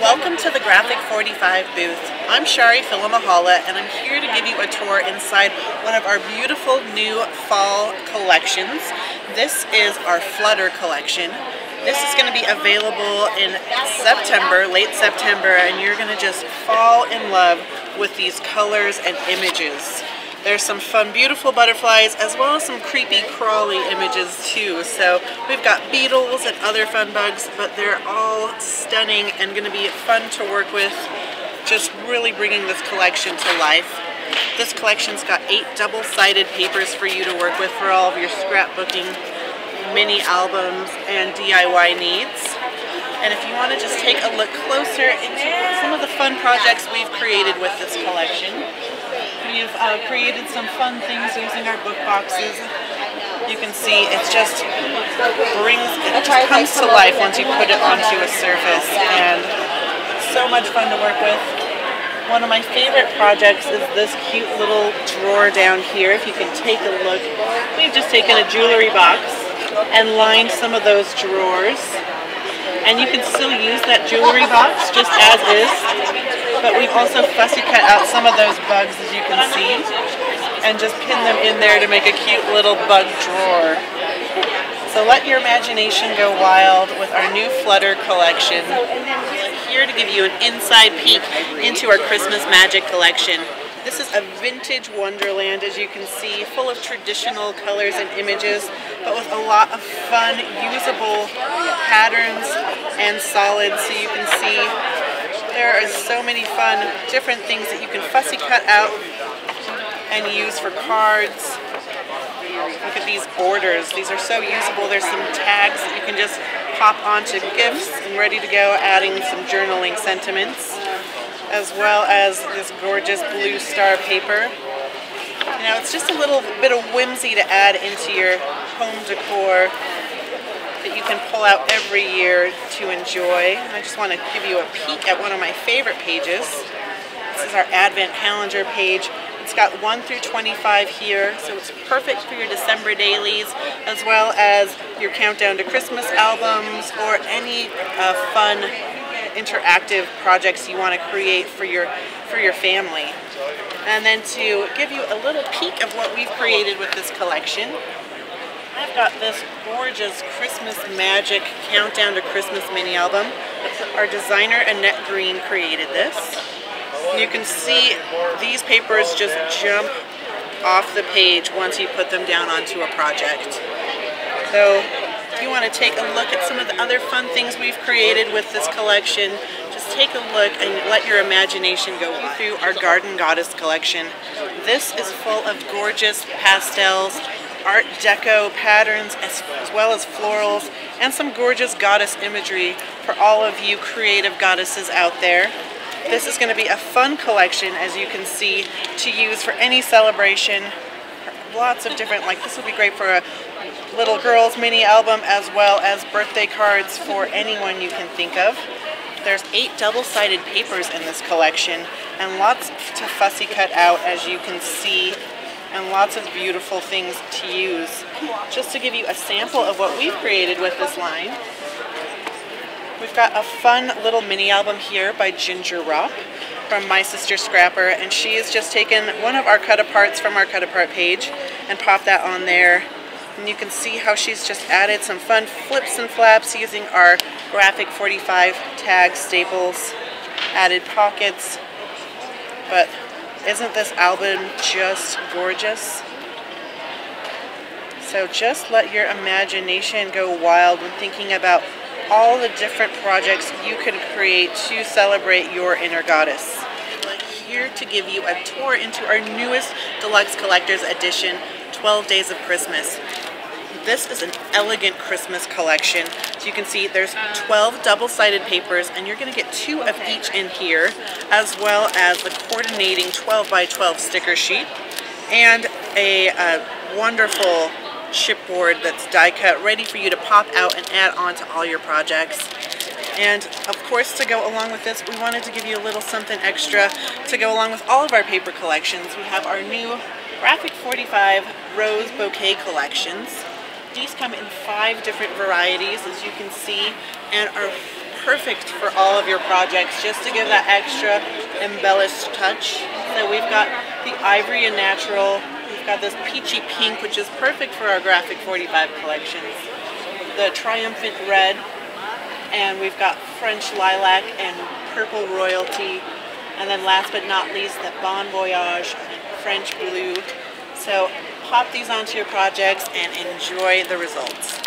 Welcome to the Graphic 45 booth. I'm Shari Philamahala, and I'm here to give you a tour inside one of our beautiful new fall collections. This is our Flutter collection. This is going to be available in September, late September, and you're going to just fall in love with these colors and images. There's some fun, beautiful butterflies, as well as some creepy, crawly images too. So we've got beetles and other fun bugs, but they're all stunning and going to be fun to work with, just really bringing this collection to life. This collection's got 8 double-sided papers for you to work with for all of your scrapbooking, mini albums, and DIY needs. And if you want to just take a look closer into some of the fun projects we've created with this collection, we've created some fun things using our book boxes. You can see it just comes to life once you put it onto a surface, and so much fun to work with. One of my favorite projects is this cute little drawer down here. If you can take a look, we've just taken a jewelry box and lined some of those drawers. And you can still use that jewelry box just as is, but we've also fussy cut out some of those bugs, as you can see, and just pin them in there to make a cute little bug drawer. So let your imagination go wild with our new Flutter collection. I'm here to give you an inside peek into our Christmas Magic collection. This is a vintage wonderland, as you can see, full of traditional colors and images, but with a lot of fun, usable patterns and solids. So you can see there are so many fun, different things that you can fussy cut out and use for cards. Look at these borders. These are so usable. There's some tags that you can just pop onto gifts and ready to go, adding some journaling sentiments, as well as this gorgeous blue star paper. You know, it's just a little bit of whimsy to add into your home decor that you can pull out every year to enjoy. I just want to give you a peek at one of my favorite pages. This is our Advent calendar page. It's got 1 through 25 here, so it's perfect for your December dailies, as well as your countdown to Christmas albums, or any fun interactive projects you want to create for your family. And then to give you a little peek of what we've created with this collection, I've got this gorgeous Christmas Magic Countdown to Christmas mini album. Our designer Annette Green created this. You can see these papers just jump off the page once you put them down onto a project. So if you want to take a look at some of the other fun things we've created with this collection, just take a look and let your imagination go through our Garden Goddess collection. This is full of gorgeous pastels, Art Deco patterns, as well as florals, and some gorgeous goddess imagery for all of you creative goddesses out there. This is going to be a fun collection, as you can see, to use for any celebration. Lots of different, like this would be great for a little girl's mini album, as well as birthday cards for anyone you can think of. There's 8 double-sided papers in this collection, and lots to fussy cut out, as you can see, and lots of beautiful things to use. Just to give you a sample of what we've created with this line, we've got a fun little mini album here by Ginger Rock from My Sister Scrapper, and she has just taken one of our cut-aparts from our cut-apart page and popped that on there. And you can see how she's just added some fun flips and flaps using our Graphic 45 tag staples, added pockets. But isn't this album just gorgeous? So just let your imagination go wild when thinking about all the different projects you can create to celebrate your inner goddess. I'm here to give you a tour into our newest Deluxe Collector's Edition, 12 Days of Christmas. This is an elegant Christmas collection. So you can see there's 12 double-sided papers, and you're going to get 2 of each in here, as well as the coordinating 12 by 12 sticker sheet, and a wonderful chipboard that's die cut, ready for you to pop out and add on to all your projects. And of course, to go along with this, we wanted to give you a little something extra to go along with all of our paper collections. We have our new Graphic 45 Rose Bouquet collections. These come in 5 different varieties, as you can see, and are perfect for all of your projects, just to give that extra embellished touch. So we've got the ivory and natural. We've got this peachy pink, which is perfect for our Graphic 45 collections. The triumphant red, and we've got French lilac and purple royalty. And then last but not least, the Bon Voyage and French blue. So pop these onto your projects and enjoy the results.